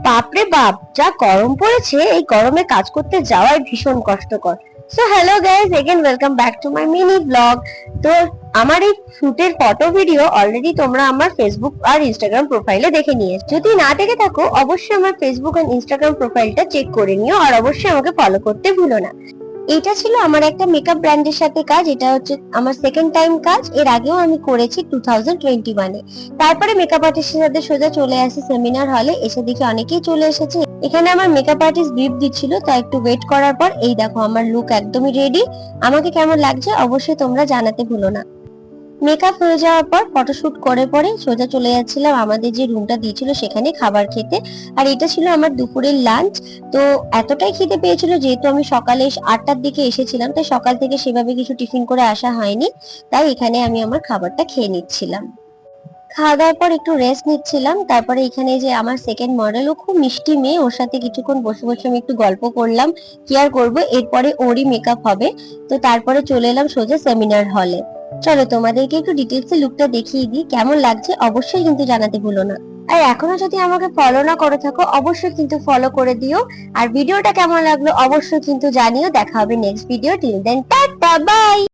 বাপরে বাপ, যা গরম পড়েছে, এই গরমে কাজ করতে যাওয়াই ভীষণ কষ্টকর। So hello guys, again welcome back to my mini blog. তো আমার এই শুটের ফটো ভিডিও অলরেডি তোমরা আমার ফেসবুক আর ইনস্টাগ্রাম প্রোফাইলে দেখে নিয়েছো। যদি না দেখে থাকো, অবশ্যই আমার ফেসবুক আর ইনস্টাগ্রাম প্রোফাইলটা চেক করে নিও, আর অবশ্যই আমাকে ফলো করতে ভুলো না। এটা ছিল আমার একটা মেকআপ ব্র্যান্ডের সাথে কাজ। এটা হচ্ছে আমার সেকেন্ড টাইম কাজ। এর আগেও আমি করেছি 2021-এ। তারপরে মেকআপ আর্টিস্টের সাথে সোজা চলে আসি সেমিনার হলে। এসে দেখি অনেকেই চলে এসেছে। এখানে আমার মেকআপ আর্টিস্ট ব্রিফ দিচ্ছিল, তো একটু ওয়েট করার পর এই দেখো আমার লুক একদমই রেডি। আমাকে কেমন লাগছে অবশ্যই তোমরা জানাতে ভুলো না। মেকআপ হয়ে যাওয়ার পর ফটোশুট করে পরে সোজা চলে যাচ্ছিলাম আমাদের যে রুমটা দিয়েছিল সেখানে খাবার খেতে। আর এটা ছিল আমার দুপুরের লাঞ্চ। তো এতটাই খিদে পেয়েছিল, যেহেতু আমি সকালে 8টার দিকে এসেছিলাম, তাই সকাল থেকে সেভাবে কিছু টিফিন করে আসা হয়নি। তাই এখানে আমি আমার খাবারটা খেয়ে নিচ্ছিলাম। খাওয়া দাওয়ার পর একটু রেস্ট নিচ্ছিলাম। তারপরে এখানে যে আমার সেকেন্ড মডেল, ও খুব মিষ্টি মেয়ে, ওর সাথে কিছুক্ষণ বসে বসে আমি একটু গল্প করলাম। কি আর করবো, এরপরে ওরই মেকআপ হবে। তো তারপরে চলে এলাম সোজা সেমিনার হলে। চলো তোমাদেরকে একটু ডিটেলসে লুকটা দেখিয়ে দিই, কেমন লাগছে অবশ্যই কিন্তু জানাতে ভুলো না। আর এখনো যদি আমাকে ফলো না করে থাকো, অবশ্যই কিন্তু ফলো করে দিও। আর ভিডিওটা কেমন লাগলো অবশ্যই কিন্তু জানিও। দেখা হবে next video. Till then tata, by.